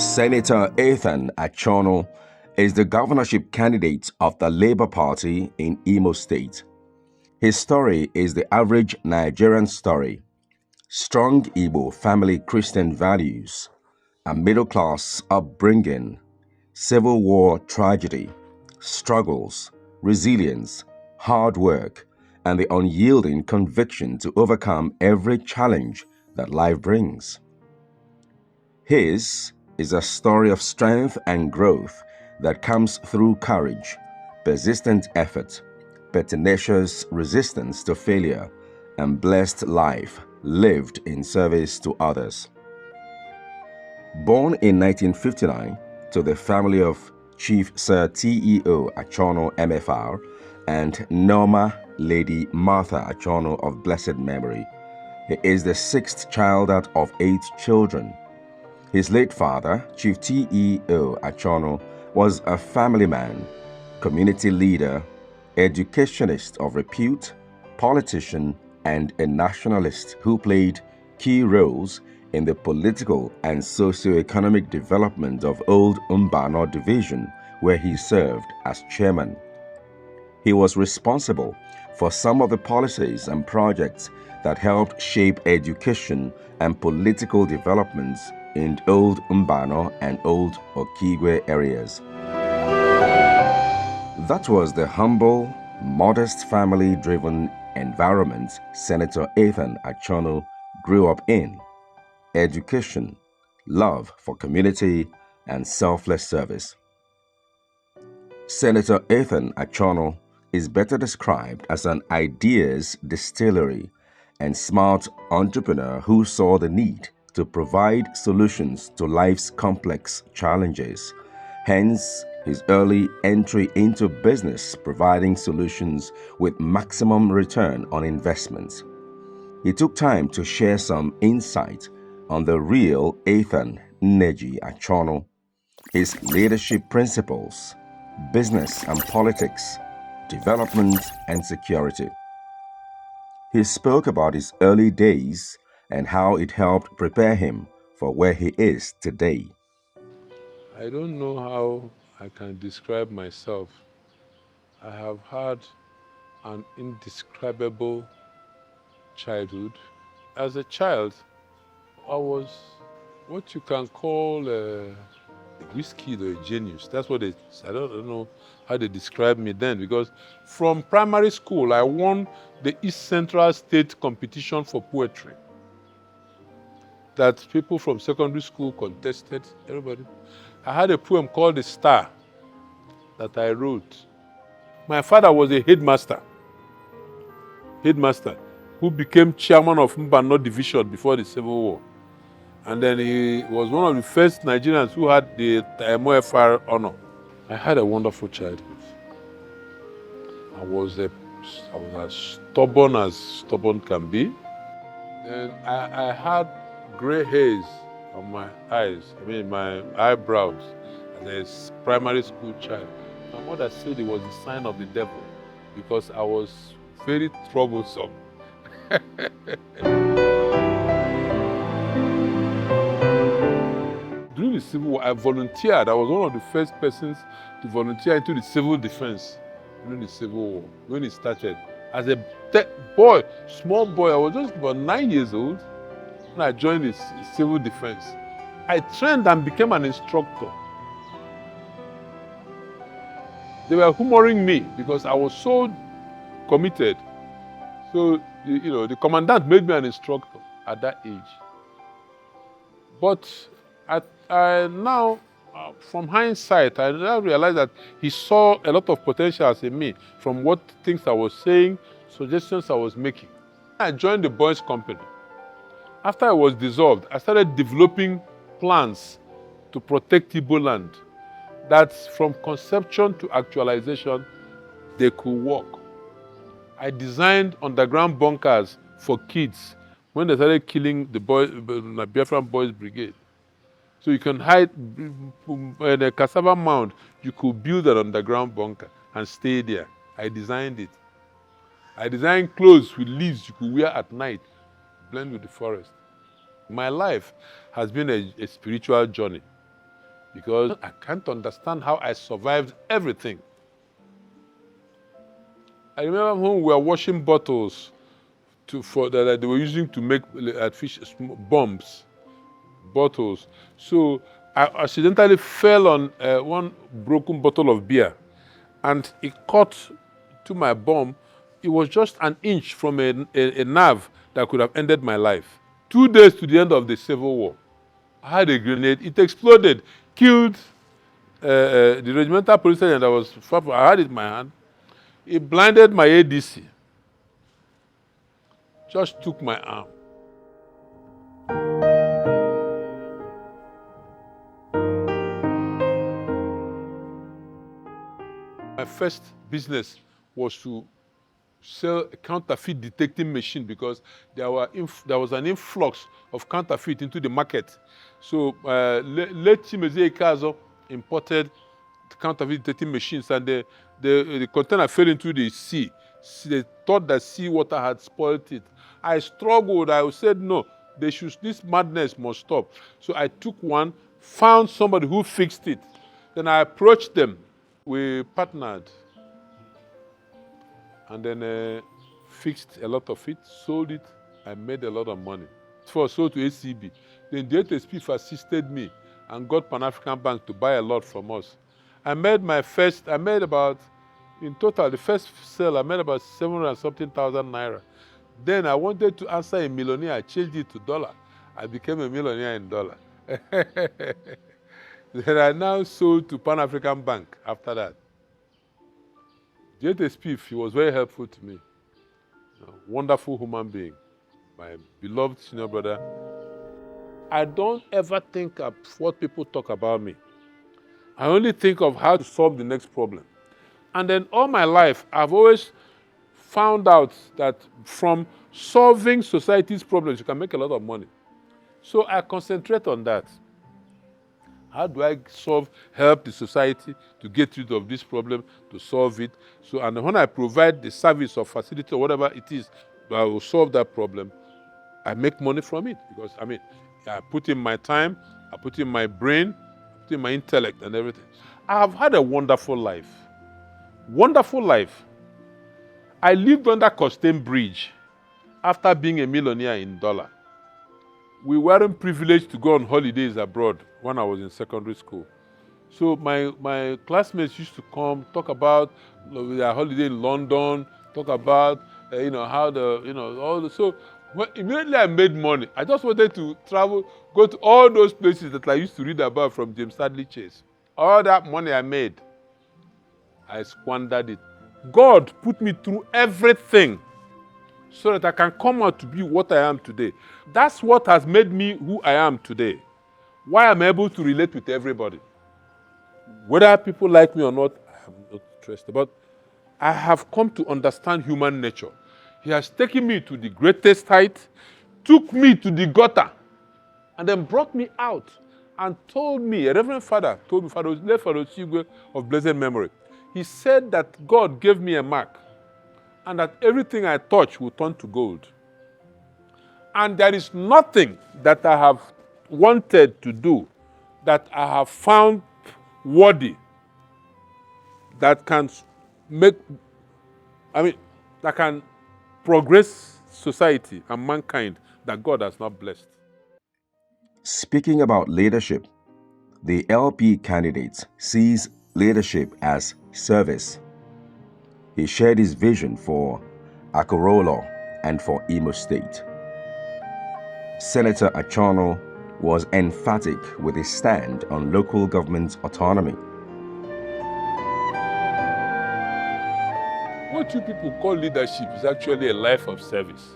Senator Athan Achonu is the governorship candidate of the Labour Party in Imo State. His story is the average Nigerian story. Strong Igbo family Christian values, a middle-class upbringing, Civil War tragedy, struggles, resilience, hard work, and the unyielding conviction to overcome every challenge that life brings. His is a story of strength and growth that comes through courage, persistent effort, pertinacious resistance to failure, and blessed life lived in service to others. Born in 1959 to the family of Chief Sir T.E.O. Achonu MFR and Norma Lady Martha Achonu of blessed memory, he is the sixth child out of 8 children. His late father, Chief T.E.O. Achonu, was a family man, community leader, educationist of repute, politician, and a nationalist who played key roles in the political and socio-economic development of Old Mbano Division, where he served as chairman. He was responsible for some of the policies and projects that helped shape education and political developments in Old Mbano and Old Okigwe areas. That was the humble, modest family-driven environment Senator Athan Achonu grew up in. Education, love for community, and selfless service. Senator Athan Achonu is better described as an ideas distillery and smart entrepreneur who saw the need to provide solutions to life's complex challenges. Hence, his early entry into business providing solutions with maximum return on investment. He took time to share some insight on the real Athan Nneji Achonu, his leadership principles, business and politics, development and security. He spoke about his early days and how it helped prepare him for where he is today. I don't know how I can describe myself. I have had an indescribable childhood. As a child, I was what you can call a whiskey or a genius. That's what I don't know how they described me then, because from primary school, I won the East Central State competition for poetry that people from secondary school contested, everybody. I had a poem called The Star that I wrote. My father was a headmaster who became chairman of Mbano Division before the Civil War. And then he was one of the first Nigerians who had the MOFR honor. I had a wonderful childhood. I was as stubborn can be. And I had gray hairs on my eyes, my eyebrows, as a primary school child. My mother said it was a sign of the devil because I was very troublesome. During the Civil War, I volunteered. I was one of the first persons to volunteer into the civil defense during the Civil War when it started. As a small boy, I was just about 9 years old when I joined the civil defense. I trained and became an instructor. They were humoring me because I was so committed. So, the commandant made me an instructor at that age. But now, from hindsight, I now realize that he saw a lot of potential in me from what things I was saying, suggestions I was making. I joined the boys' company. After I was dissolved, I started developing plans to protect Igbo land, that from conception to actualization, they could work. I designed underground bunkers for kids when they started killing the Biafran Boys Brigade. So you can hide in a cassava mound, you could build an underground bunker and stay there. I designed it. I designed clothes with leaves you could wear at night, blend with the forest. My life has been a spiritual journey. because I can't understand how I survived everything. I remember when we were washing bottles that they were using to make fish bombs, bottles. So I accidentally fell on one broken bottle of beer, and it caught to my bum. It was just an inch from a nerve that could have ended my life. 2 days to the end of the Civil War, I had a grenade. It exploded, killed the regimental police sergeant that was far from. I had it in my hand. It blinded my ADC. Just took my arm. My first business was to sell a counterfeit detecting machine because there was an influx of counterfeit into the market. So late Chimezie Ikazo imported counterfeit detecting machines, and the container fell into the sea. They thought that seawater had spoiled it. I struggled. I said, no, this madness must stop. So I took one, found somebody who fixed it. Then I approached them. We partnered, and then fixed a lot of it, sold it. I made a lot of money. It was sold to ACB. Then the HSP assisted me and got Pan-African Bank to buy a lot from us. In total, the first sale, I made about 700-something thousand naira. Then I wanted to answer a millionaire. I changed it to dollar. I became a millionaire in dollar. Then I now sold to Pan-African Bank after that. J.T. Spiff, he was very helpful to me. Wonderful human being. My beloved senior brother. I don't ever think of what people talk about me. I only think of how to solve the next problem. And then all my life, I've always found out that from solving society's problems, you can make a lot of money. So I concentrate on that. How do I help the society to get rid of this problem, to solve it? So, and when I provide the service or facility or whatever it is, I will solve that problem, I make money from it. Because, I put in my time, I put in my brain, I put in my intellect and everything. I have had a wonderful life. Wonderful life. I lived under Costain Bridge after being a millionaire in dollar. We weren't privileged to go on holidays abroad when I was in secondary school. So my classmates used to come, talk about their holiday in London, talk about, so immediately I made money. I just wanted to travel, go to all those places that I used to read about from James Hadley Chase. All that money I made, I squandered it. God put me through everything so that I can come out to be what I am today. That's what has made me who I am today. Why I'm able to relate with everybody. Whether people like me or not, I am not interested. But I have come to understand human nature. He has taken me to the greatest height, took me to the gutter, and then brought me out and told me, a Reverend Father told me, Father Osigwe of blessed memory, he said that God gave me a mark and that everything I touch will turn to gold. And there is nothing that I have wanted to do that I have found worthy that can that can progress society and mankind that God has not blessed. Speaking about leadership, the LP candidate sees leadership as service. He shared his vision for Akuruoulo and for Imo State. Senator Achonu was emphatic with his stand on local government autonomy. What you people call leadership is actually a life of service.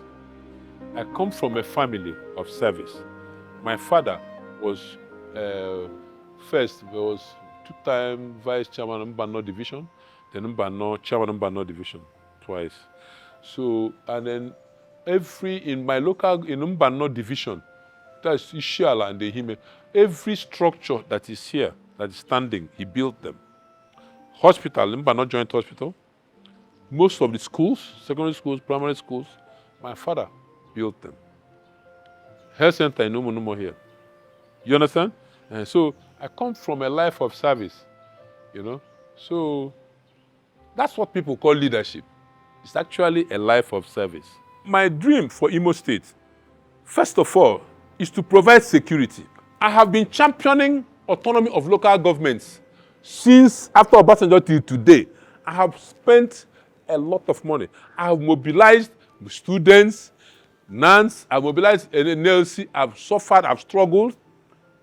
I come from a family of service. My father was two-time vice chairman of Mbano Division, then chairman of Mbano Division twice. So, and then in Mbano Division, that's Ishiala and Ehime, every structure that is here, that is standing, he built them. Hospital, Mbano Joint Hospital, most of the schools, secondary schools, primary schools, my father built them. Health center in Numo here. You understand? And so I come from a life of service, you know. So that's what people call leadership. It's actually a life of service. My dream for Imo State, first of all, is to provide security. I have been championing autonomy of local governments since after Obasanjo till today. I have spent a lot of money. I have mobilized students, nuns, I've mobilized NLC, I've suffered, I've struggled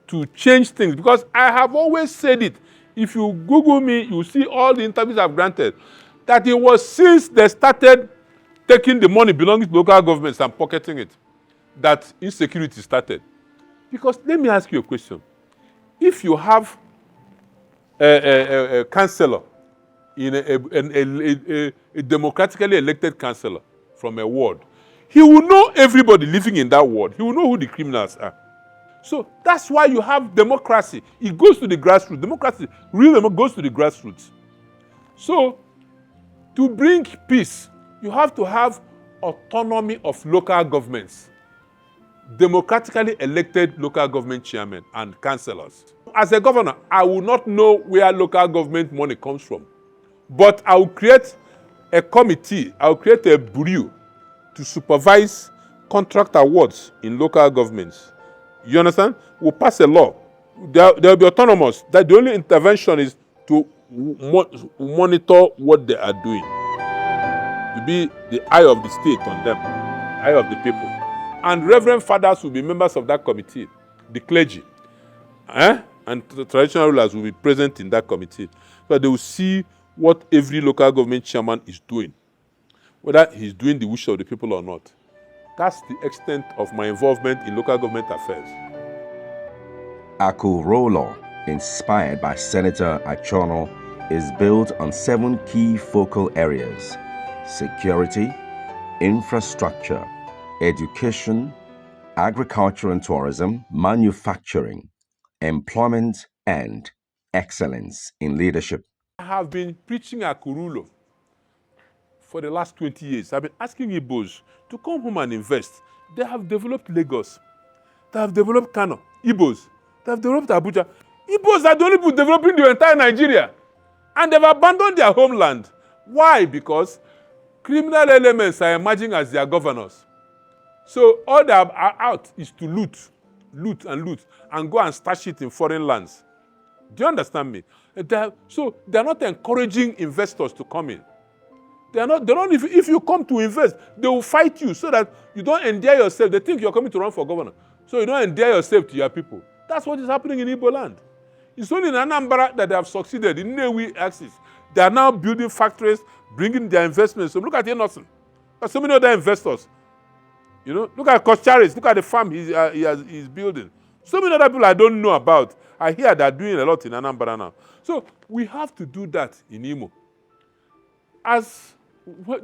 to change things because I have always said it. If you Google me, you see all the interviews I've granted, that it was since they started taking the money belonging to local governments and pocketing it that insecurity started. Because let me ask you a question. If you have a councillor in a democratically elected councillor from a ward, he will know everybody living in that ward. He will know who the criminals are. So that's why you have democracy. It goes to the grassroots. Democracy really goes to the grassroots. So to bring peace, you have to have autonomy of local governments. Democratically elected local government chairmen and councillors. As a governor, I will not know where local government money comes from. But I will create a committee, I will create a bureau to supervise contract awards in local governments. You understand? We'll pass a law. There will be autonomous. That the only intervention is to monitor what they are doing. To be the eye of the state on them, eye of the people. And reverend fathers will be members of that committee, the clergy. And the traditional rulers will be present in that committee. So they will see what every local government chairman is doing, whether he's doing the wish of the people or not. That's the extent of my involvement in local government affairs. Akuruoulo, inspired by Senator Achonu, is built on 7 key focal areas: security, infrastructure, education, agriculture and tourism, manufacturing, employment, and excellence in leadership. I have been preaching Akuruoulo for the last 20 years. I've been asking Igbos to come home and invest. They have developed Lagos. They have developed Kano. Igbos. They have developed Abuja. Igbos are the only people developing the entire Nigeria. And they've abandoned their homeland. Why? Because criminal elements are emerging as their governors. So all they are out is to loot, and go and stash it in foreign lands. Do you understand me? So they're not encouraging investors to come in. They don't. If you come to invest, they will fight you so that you don't endear yourself. They think you're coming to run for governor, so you don't endear yourself to your people. That's what is happening in Igbo land. It's only in Anambra that they have succeeded in Nnewi axis. They are now building factories, bringing their investments. So look at Innocent. There's so many other investors. You know, look at Kocharis. Look at the farm he's building. So many other people I don't know about. I hear they're doing a lot in Anambra now. So we have to do that in Imo.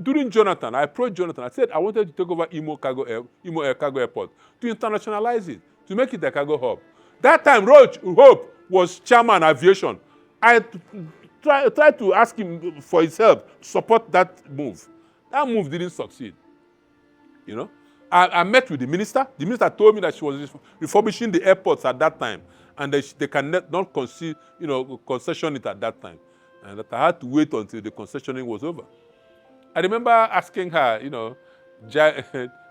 During Jonathan, I approached Jonathan. I said I wanted to take over Imo Cargo Airport to internationalize it, to make it a cargo hub. That time, Hope was chairman aviation. I tried to ask him for his help to support that move. That move didn't succeed. You know, I met with the minister. The minister told me that she was refurbishing the airports at that time, and they cannot concession it at that time, and that I had to wait until the concessioning was over. I remember asking her,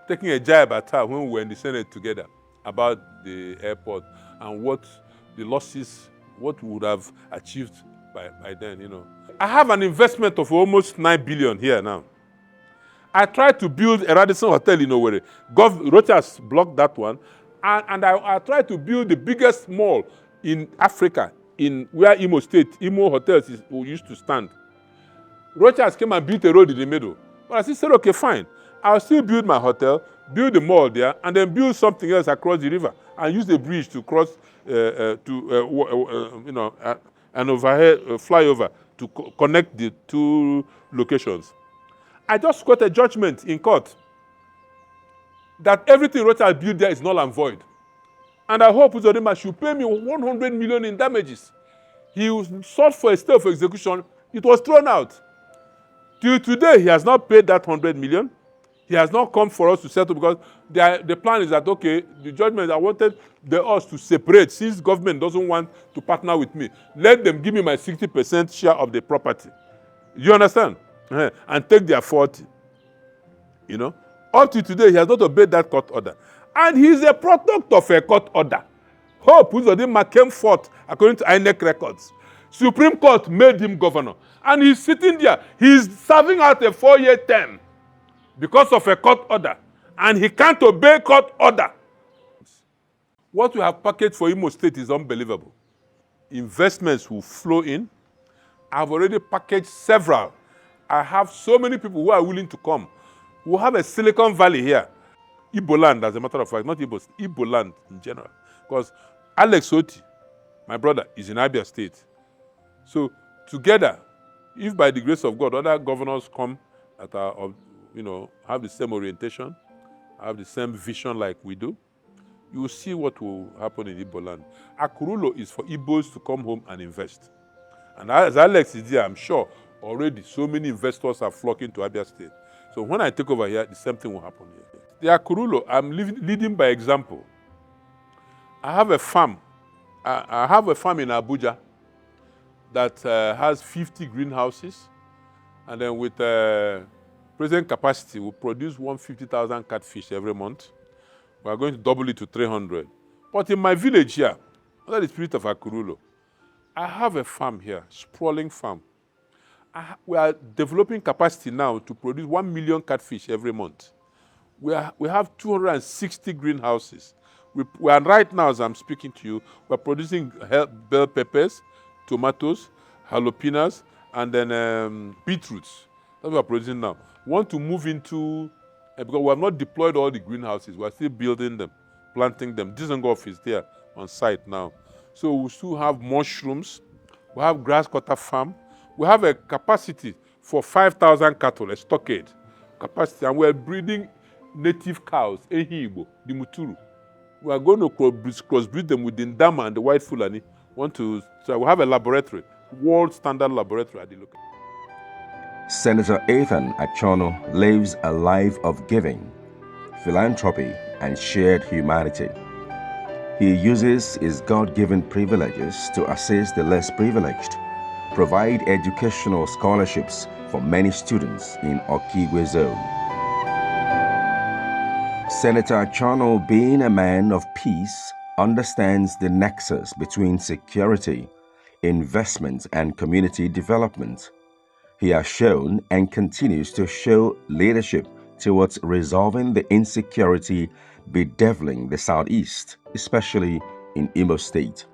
taking a jab at her when we were in the Senate together about the airport and what the losses, what we would have achieved by then, I have an investment of almost 9 billion here now. I tried to build a Radisson Hotel in Owerri. Rochas blocked that one. And I tried to build the biggest mall in Africa, where Imo State, Imo Hotels used to stand. Rochas came and built a road in the middle. But I still said, okay, fine. I'll still build my hotel, build the mall there, and then build something else across the river, and use the bridge to cross, an overhead flyover to connect the 2 locations. I just got a judgment in court that everything Rochas built there is null and void. And I hope Uzodimma should pay me 100 million in damages. He sought for a stay of execution. It was thrown out. Till today, he has not paid that 100 million. He has not come for us to settle because the plan is that, okay, the judgment, I wanted us to separate since government doesn't want to partner with me. Let them give me my 60% share of the property. You understand? And take their 40. You know? Up to today, he has not obeyed that court order. And he is a product of a court order. Hope Uzodimma came forth according to INEC records. Supreme Court made him governor. And he's sitting there. He's serving out a 4-year term because of a court order. And he can't obey court order. What we have packaged for Imo State is unbelievable. Investments will flow in. I've already packaged several. I have so many people who are willing to come. We have a Silicon Valley here. Igbo land, as a matter of fact, not Igbo, Igbo land in general. Because Alex Oti, my brother, is in Abia State. So together, if by the grace of God, other governors come that are, have the same orientation, have the same vision like we do, you will see what will happen in Igbo land. Akuruoulo is for Igbos to come home and invest. And as Alex is there, I'm sure already so many investors are flocking to Abia State. So when I take over here, the same thing will happen here. The Akuruoulo, I'm leading by example. I have a farm. I have a farm in Abuja that has 50 greenhouses. And then with present capacity, we produce 150,000 catfish every month. We are going to double it to 300. But in my village here, under the spirit of Akuruoulo, I have a farm here, sprawling farm. We are developing capacity now to produce 1 million catfish every month. We have 260 greenhouses. We are right now, as I'm speaking to you, we're producing bell peppers, tomatoes, jalapenos, and then beetroots. That's what we're producing now. We want to move into, because we have not deployed all the greenhouses, we're still building them, planting them. Dizengoff is there on site now. So we still have mushrooms, we have grass cutter farm, we have a capacity for 5,000 cattle, a stockade capacity, and we're breeding native cows, Ehibo, the Muturu. We are going to crossbreed them with the Ndama and the White Fulani. So we have a laboratory, world standard laboratory at the location. Senator Athan Achonu lives a life of giving, philanthropy, and shared humanity. He uses his God-given privileges to assist the less privileged, provide educational scholarships for many students in Okigwe Zone. Senator Achonu, being a man of peace, understands the nexus between security, investment, and community development. He has shown and continues to show leadership towards resolving the insecurity bedeviling the Southeast, especially in Imo State.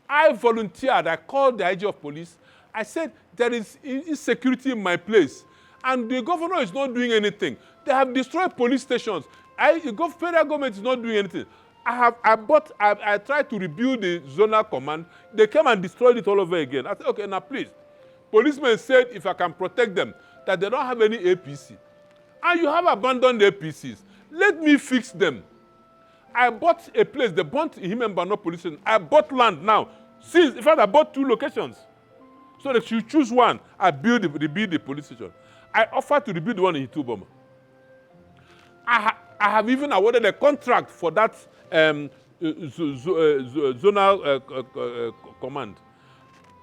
I volunteered. I called the IG of police. I said, there is insecurity in my place. And the governor is not doing anything. They have destroyed police stations. The federal government is not doing anything. I tried to rebuild the zonal command. They came and destroyed it all over again. I said, okay, now please. Policemen said if I can protect them, that they don't have any APC. And you have abandoned APCs. Let me fix them. I bought a place, they burnt him and Bano police station. I bought land now. In fact, I bought 2 locations. So that you choose one, I rebuild the police station. I offered to rebuild the one in Hituboma. I have even awarded a contract for that zonal command.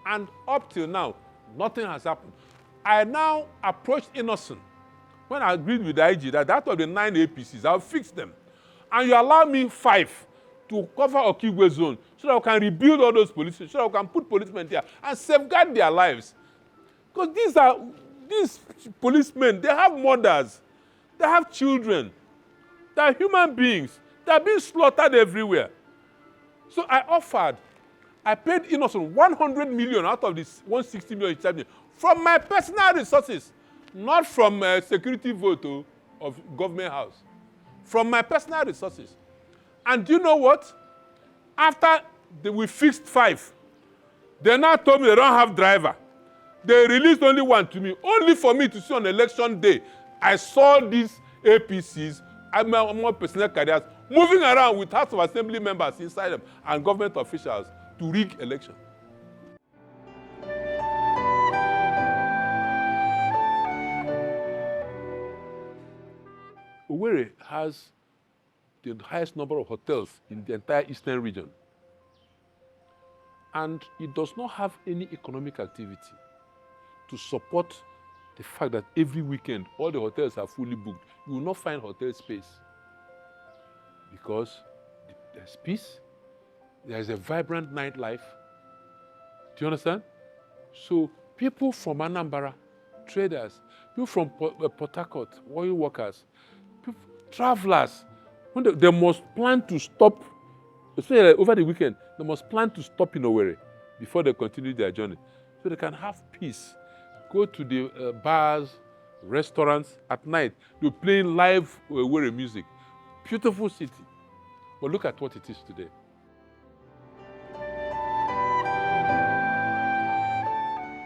And up till now, nothing has happened. I now approached Innocent when I agreed with the IG that out of the 9 APCs, I'll fix them. And you allow me 5 to cover Okigwe zone so that we can rebuild all those police stations, so that we can put policemen there and safeguard their lives. Because these policemen, they have mothers, they have children, they are human beings, they are being slaughtered everywhere. So I paid Innocent 100 million out of this 160 million from my personal resources, not from security vote of government house. From my personal resources. And do you know what? After we fixed 5, they now told me they don't have driver. They released only one to me, only for me to see on election day. I saw these APCs I'm more personnel careers moving around with House of Assembly members inside them and government officials to rig election. Owerri has the highest number of hotels in the entire eastern region. And it does not have any economic activity to support the fact that every weekend all the hotels are fully booked. You will not find hotel space because there's peace, there's a vibrant nightlife. Do you understand? So people from Anambra, traders, people from Port Harcourt, oil workers, people, travelers, when they must plan to stop, especially over the weekend, they must plan to stop in Owerri before they continue their journey, so they can have peace. Go to the bars, restaurants at night. They're playing live Owerri music. Beautiful city. But look at what it is today.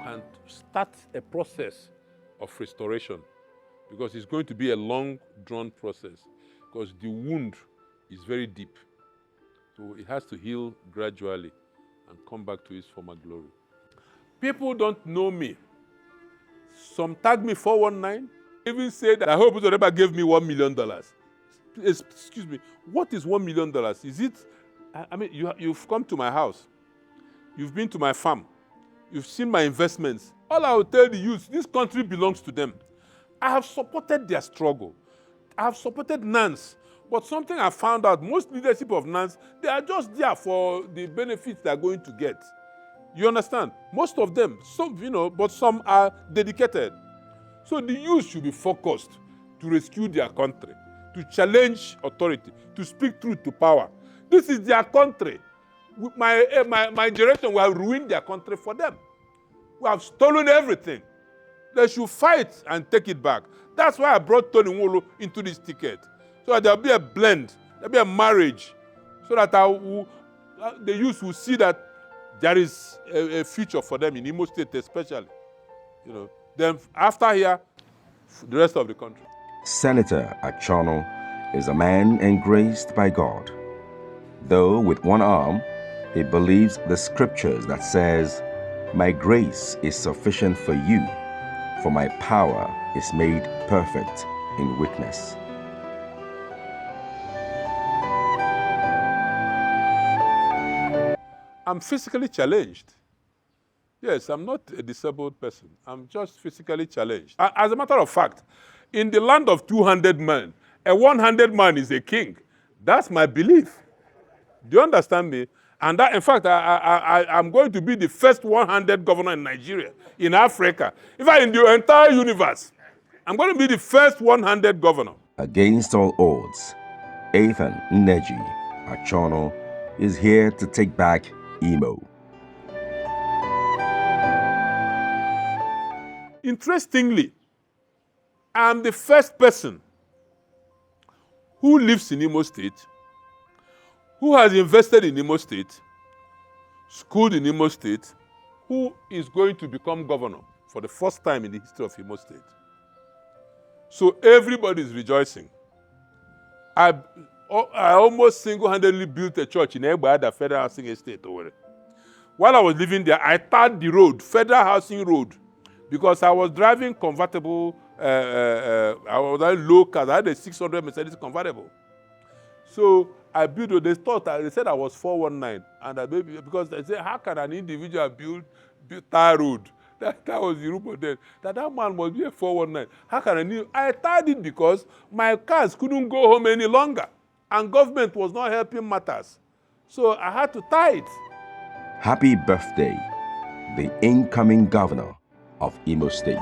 And start a process of restoration, because it's going to be a long, drawn process, because the wound is very deep. So it has to heal gradually and come back to its former glory. People don't know me. Some tag me 419, even say that Hope Uzodimma gave me $1 million. Excuse me, what is $1 million? Is it, I mean, you've come to my house, you've been to my farm, you've seen my investments. All I will tell the youth, this country belongs to them. I have supported their struggle. I have supported NANS. But something I found out, most leadership of NANS, they are just there for the benefits they are going to get. You understand? Most of them, some, but some are dedicated. So the youth should be focused to rescue their country, to challenge authority, to speak truth to power. This is their country. My generation will have ruined their country for them. We have stolen everything. They should fight and take it back. That's why I brought Tony Nwolo into this ticket. So that there'll be a blend, there'll be a marriage, so that the youth will see that there is a future for them in Imo State especially. Then after here, the rest of the country. Senator Achonu is a man engraced by God. Though with one arm, he believes the scriptures that says, "My grace is sufficient for you, for my power is made perfect in weakness." I'm physically challenged. Yes, I'm not a disabled person. I'm just physically challenged. As a matter of fact, in the land of 200 men, a 100 man is a king. That's my belief. Do you understand me? And that, in fact, I'm going to be the first 100 governor in Nigeria, in Africa. In fact, in the entire universe, I'm going to be the first 100 governor. Against all odds, Athan Nneji Achonu is here to take back Imo. Interestingly, I'm the first person who lives in Imo State, who has invested in Imo State, schooled in Imo State, who is going to become governor for the first time in the history of Imo State. So everybody is rejoicing. I almost single-handedly built a church in Egbeada Federal Housing Estate. While I was living there, I tarred the road, Federal Housing Road, because I was driving convertible, I was driving low cars. I had a 600 Mercedes convertible. So I built it. They said I was 419. And because they said, how can an individual build tar road? That was the rumor then. That man must be a 419. How can I tarred it because my cars couldn't go home any longer. And government was not helping matters. So I had to tie it. Happy birthday, the incoming governor of Imo State.